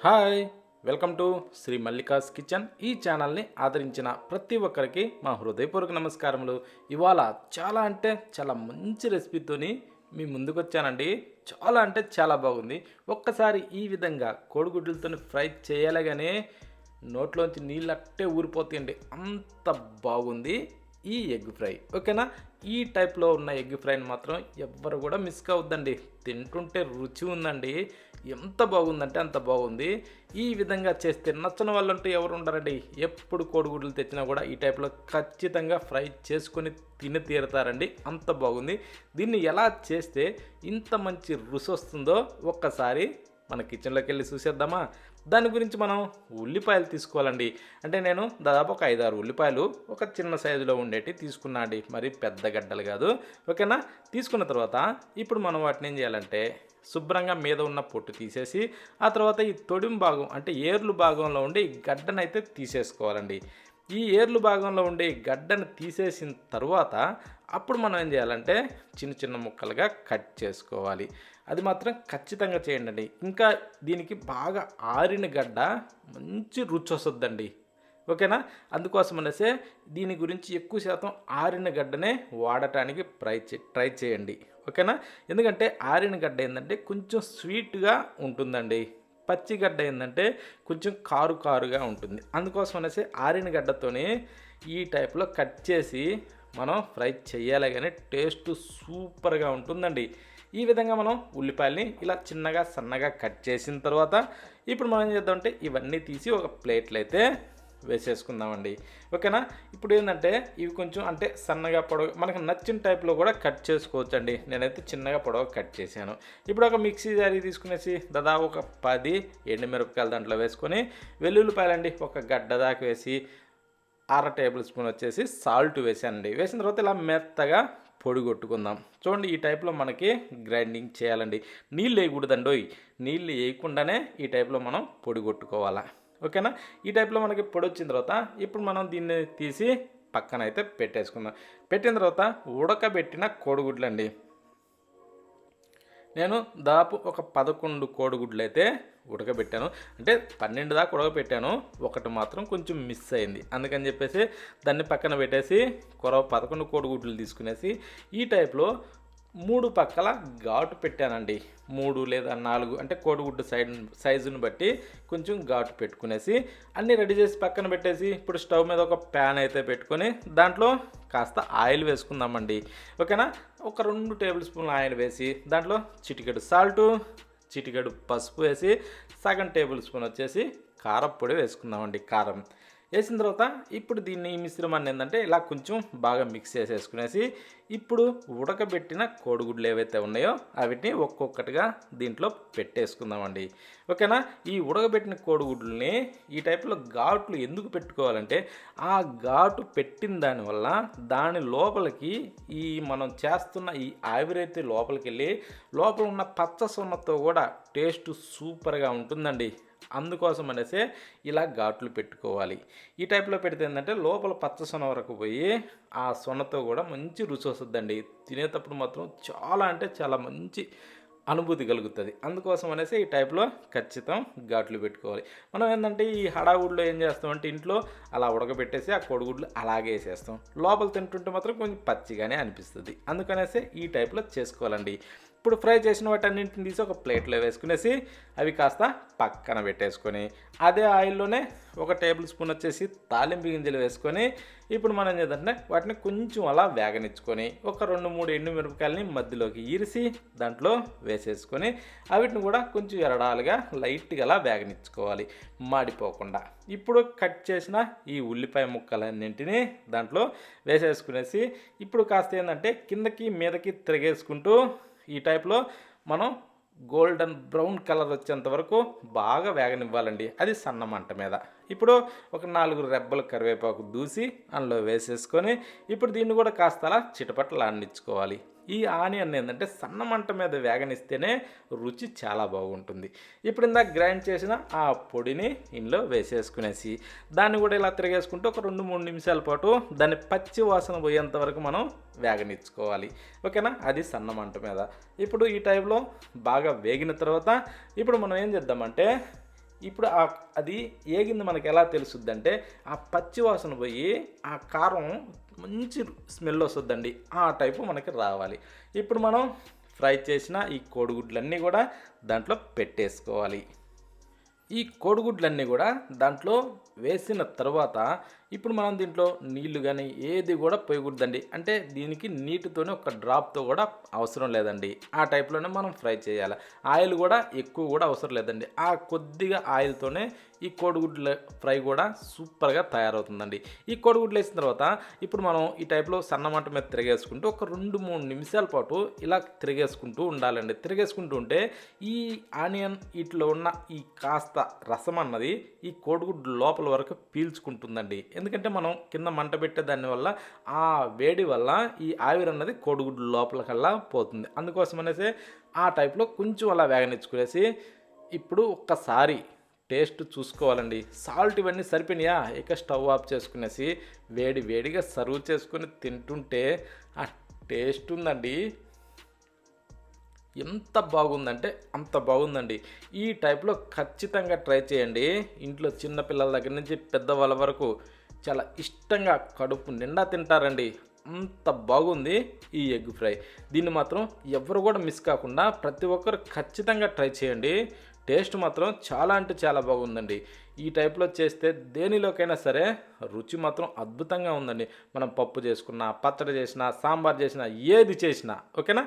Hi, welcome to Shri Mallika's kitchen. ఈ ఛానల్ని ఆదరించిన ప్రతి ఒక్కరికి మా హృదయపూర్వక నమస్కారములు. ఇవాళ చాలా మంచి రెసిపీతోని మీ ముందుకు వచ్చానండి. చాలా అంటే చాలా బాగుంది. ఒక్కసారి ఈ విధంగా కోడిగుడ్లతో ఫ్రై చేయలేగానే నోట్లోంచి నీళ్ళు అట్టే ఊరిపోతాయండి, అంత బాగుంది ఈ ఎగ్ ఫ్రై. ఓకేనా, ఈ టైప్లో ఉన్న ఎగ్ ఫ్రైని మాత్రం ఎవ్వరు కూడా మిస్ కావద్దండి. తింటుంటే రుచి ఉందండి, ఎంత బాగుందంటే అంత బాగుంది. ఈ విధంగా చేస్తే నచ్చని వాళ్ళంటూ ఎవరు ఉండరండి. ఎప్పుడు కోడిగుడ్లు తెచ్చినా కూడా ఈ టైప్లో ఖచ్చితంగా ఫ్రై చేసుకొని తిని తీరుతారండి, అంత బాగుంది. దీన్ని ఎలా చేస్తే ఇంత మంచి రుచి వస్తుందో ఒక్కసారి మన కిచెన్లోకి వెళ్ళి చూసేద్దామా? దాని గురించి మనం ఉల్లిపాయలు తీసుకోవాలండి. అంటే నేను దాదాపు ఒక 5-6 ఉల్లిపాయలు ఒక చిన్న సైజులో ఉండేటి తీసుకున్నా అండి, మరి పెద్ద గడ్డలు కాదు. ఓకేనా, తీసుకున్న తర్వాత ఇప్పుడు మనం వాటిని ఏం చేయాలంటే శుభ్రంగా మీద ఉన్న పొట్టు తీసేసి ఆ తర్వాత ఈ తొడిం భాగం అంటే ఏర్లు భాగంలో ఉండే ఈ గడ్డనైతే తీసేసుకోవాలండి. ఈ ఏర్లు భాగంలో ఉండే గడ్డను తీసేసిన తర్వాత అప్పుడు మనం ఏం చేయాలంటే చిన్న చిన్న ముక్కలుగా కట్ చేసుకోవాలి. అది మాత్రం ఖచ్చితంగా చేయండి. ఇంకా దీనికి బాగా ఆరిన గడ్డ మంచి రుచి వస్తుందండి. ఓకేనా, అందుకోసం అనేసి దీని గురించి ఎక్కువ శాతం ఆరిన గడ్డనే వాడటానికి ట్రై చేయండి. ఓకేనా, ఎందుకంటే ఆరిన గడ్డ ఏంటంటే కొంచెం స్వీట్గా ఉంటుందండి, పచ్చిగడ్డ ఏంటంటే కొంచెం కారుగా ఉంటుంది. అందుకోసం అనేసి ఆరిన గడ్డతోనే ఈ టైప్లో కట్ చేసి మనం ఫ్రై చేయాలి, కానీ టేస్ట్ సూపర్గా ఉంటుందండి. ఈ విధంగా మనం ఉల్లిపాయల్ని ఇలా చిన్నగా సన్నగా కట్ చేసిన తర్వాత ఇప్పుడు మనం ఏం చేద్దామంటే ఇవన్నీ తీసి ఒక ప్లేట్లో అయితే వేసేసుకుందామండి. ఓకేనా, ఇప్పుడు ఏంటంటే ఇవి కొంచెం అంటే సన్నగా పొడవు మనకు నచ్చిన టైప్లో కూడా కట్ చేసుకోవచ్చు అండి. నేనైతే చిన్నగా పొడవు కట్ చేశాను. ఇప్పుడు ఒక మిక్సీ జారీ తీసుకునేసి దాదాపు ఒక 10 ఎండుమిరపకాయలు దాంట్లో వేసుకొని వెల్లుల్లిపాయలండి ఒక గడ్డ దాకా వేసి 1/2 టేబుల్ స్పూన్ వచ్చేసి సాల్ట్ వేసానండి. వేసిన తర్వాత ఇలా మెత్తగా పొడి కొట్టుకుందాం. చూడండి, ఈ టైప్లో మనకి గ్రైండింగ్ చేయాలండి. నీళ్ళు వేయకూడదండి, నీళ్ళు వేయకుండానే ఈ టైప్లో మనం పొడి కొట్టుకోవాలా. ఓకేనా, ఈ టైప్లో మనకి పొడి వచ్చిన తర్వాత ఇప్పుడు మనం దీన్ని తీసి పక్కన అయితే పెట్టేసుకుందాం. పెట్టిన తర్వాత ఉడకబెట్టిన కోడిగుడ్లు అండి. నేను దాదాపు ఒక 11 కోడిగుడ్లు అయితే ఉడకబెట్టాను. అంటే 12 దాకా ఉడకబెట్టాను, ఒకటి మాత్రం కొంచెం మిస్ అయింది. అందుకని చెప్పేసి దాన్ని పక్కన పెట్టేసి 11 కోడిగుడ్లు తీసుకునేసి ఈ టైప్లో 3 పక్కల ఘాటు పెట్టానండి. 3 లేదా 4 అంటే కోడిగుడ్డు సైజుని బట్టి కొంచెం ఘాటు పెట్టుకునేసి అన్నీ రెడీ చేసి పక్కన పెట్టేసి ఇప్పుడు స్టవ్ మీద ఒక ప్యాన్ అయితే పెట్టుకొని దాంట్లో కాస్త ఆయిల్ వేసుకుందామండి. ఓకేనా, ఒక 2 టేబుల్ స్పూన్ల ఆయిల్ వేసి దాంట్లో చిటికెడు సాల్టు, చిటికెడు పసుపు వేసి సగం టేబుల్ స్పూన్ వచ్చేసి కారపొడి వేసుకుందామండి. కారం వేసిన తర్వాత ఇప్పుడు దీన్ని ఈ మిశ్రమాన్ని ఏంటంటే ఇలా కొంచెం బాగా మిక్స్ చేసేసుకునేసి ఇప్పుడు ఉడకబెట్టిన కోడిగుడ్లు ఏవైతే ఉన్నాయో వాటిని ఒక్కొక్కటిగా దీంట్లో పెట్టేసుకుందామండి. ఓకేనా, ఈ ఉడకబెట్టిన కోడిగుడ్లని ఈ టైప్లో ఘాట్లు ఎందుకు పెట్టుకోవాలంటే ఆ ఘాటు పెట్టిన దానివల్ల దాని లోపలికి ఈ మనం చేస్తున్న ఈ ఆవిరైతే లోపలికి వెళ్ళి లోపల ఉన్న పచ్చ సొన్నతో కూడా టేస్ట్ సూపర్గా ఉంటుందండి. అందుకోసం అనేసి ఇలా ఘాట్లు పెట్టుకోవాలి. ఈ టైప్లో పెడితే ఏంటంటే లోపల పచ్చ సొన వరకు పోయి ఆ సొనతో కూడా మంచి రుచి వస్తుందండి. తినేటప్పుడు మాత్రం చాలా అంటే చాలా మంచి అనుభూతి కలుగుతుంది. అందుకోసం అనేసి ఈ టైప్లో ఖచ్చితం ఘాట్లు పెట్టుకోవాలి. మనం ఏంటంటే ఈ హడావుడిలో ఏం చేస్తామంటే ఇంట్లో అలా ఉడకబెట్టేసి ఆ కోడిగుడ్లు అలాగే వేసేస్తాం, లోపల తింటుంటే మాత్రం కొంచెం పచ్చిగానే అనిపిస్తుంది. అందుకనేసి ఈ టైప్లో చేసుకోవాలండి. ఇప్పుడు ఫ్రై చేసిన వాటన్నింటిని తీసి ఒక ప్లేట్లో వేసుకునేసి అవి కాస్త పక్కన పెట్టేసుకొని అదే ఆయిల్లోనే ఒక టేబుల్ స్పూన్ వచ్చేసి తాలింపు గింజలు వేసుకొని ఇప్పుడు మనం ఏంటంటే వాటిని కొంచెం అలా వేగనిచ్చుకొని ఒక 2-3 ఎండుమిరపకాయలని మధ్యలోకి ఈరిసి దాంట్లో వేసేసుకొని వాటిని కూడా కొంచెం ఎరడాలుగా లైట్గా అలా వేగనిచ్చుకోవాలి, మాడిపోకుండా. ఇప్పుడు కట్ చేసిన ఈ ఉల్లిపాయ ముక్కలన్నింటినీ దాంట్లో వేసేసుకునేసి ఇప్పుడు కాస్త ఏంటంటే కిందకి మీదకి తిరిగేసుకుంటూ ఈ టైప్లో మనం గోల్డెన్ బ్రౌన్ కలర్ వచ్చేంత వరకు బాగా వేగనివ్వాలండి, అది సన్న మంట మీద. ఇప్పుడు ఒక 4 రెబ్బల కరివేపాకు దూసి అందులో వేసేసుకొని ఇప్పుడు దీన్ని కూడా కాస్త అలా చిటపటలు ఆడించుకోవాలి. ఈ ఆనియన్ ఏంటంటే సన్న మంట మీద వేగనిస్తేనే రుచి చాలా బాగుంటుంది. ఇప్పుడు ఇందాక గ్రైండ్ చేసిన ఆ పొడిని ఇందులో వేసేసుకునేసి దాన్ని కూడా ఇలా తిరిగేసుకుంటూ ఒక 2-3 నిమిషాల పాటు దాన్ని పచ్చి వాసన పోయేంత వరకు మనం వేగనిచ్చుకోవాలి. ఓకేనా, అది సన్న మంట మీద. ఇప్పుడు ఈ టైంలో బాగా వేగిన తర్వాత ఇప్పుడు మనం ఏం చేద్దామంటే ఇప్పుడు అది ఏగింది మనకి ఎలా తెలుస్తుంది అంటే ఆ పచ్చి వాసన పోయి ఆ కారం మంచి స్మెల్ వస్తుందండి. ఆ టైపు మనకి రావాలి. ఇప్పుడు మనం ఫ్రై చేసిన ఈ కోడిగుడ్లన్నీ కూడా దాంట్లో పెట్టేసుకోవాలి. ఈ కోడిగుడ్లన్నీ కూడా దాంట్లో వేసిన తర్వాత ఇప్పుడు మనం దీంట్లో నీళ్లు కానీ ఏది కూడా పోయకూడదండి. అంటే దీనికి నీటితోనే ఒక డ్రాప్తో కూడా అవసరం లేదండి. ఆ టైప్లోనే మనం ఫ్రై చేయాలి. ఆయిల్ కూడా ఎక్కువ కూడా అవసరం లేదండి. ఆ కొద్దిగా ఆయిల్తోనే ఈ కోడిగుడ్ల ఫ్రై కూడా సూపర్గా తయారవుతుందండి. ఈ కోడిగుడ్లు వేసిన తర్వాత ఇప్పుడు మనం ఈ టైప్లో సన్నమంట మీద తిరిగేసుకుంటూ ఒక 2-3 నిమిషాల పాటు ఇలా తిరిగేసుకుంటూ ఉండాలండి. తిరిగేసుకుంటూ ఉంటే ఈ ఆనియన్ వీటిలో ఉన్న ఈ కాస్త రసం అన్నది ఈ కోడిగుడ్డు లోపల వరకు పీల్చుకుంటుందండి. ఎందుకంటే మనం కింద మంట పెట్టే దానివల్ల ఆ వేడి వల్ల ఈ ఆవిరి అన్నది కోడిగుడ్డు లోపలికల్లా పోతుంది. అందుకోసం అనేసి ఆ టైప్లో కొంచెం అలా వేగనిచ్చుకునేసి ఇప్పుడు ఒక్కసారి టేస్ట్ చూసుకోవాలండి. సాల్ట్ ఇవన్నీ సరిపోయినాయా, ఇక స్టవ్ ఆఫ్ చేసుకునేసి వేడి వేడిగా సర్వ్ చేసుకుని తింటుంటే ఆ టేస్ట్ ఉందండి, ఎంత బాగుందంటే అంత బాగుందండి. ఈ టైప్లో ఖచ్చితంగా ట్రై చేయండి. ఇంట్లో చిన్నపిల్లల దగ్గర నుంచి పెద్దవాళ్ళ వరకు చాలా ఇష్టంగా కడుపు నిండా తింటారండి. అంత బాగుంది ఈ ఎగ్ ఫ్రై. దీన్ని మాత్రం ఎవరు కూడా మిస్ కాకుండా ప్రతి ఒక్కరు ఖచ్చితంగా ట్రై చేయండి. టేస్ట్ మాత్రం చాలా అంటే చాలా బాగుందండి. ఈ టైప్లో చేస్తే దేనిలోకైనా సరే రుచి మాత్రం అద్భుతంగా ఉందండి. మనం పప్పు చేసుకున్నా, పచ్చడి చేసినా, సాంబార్ చేసినా, ఏది చేసినా ఓకేనా.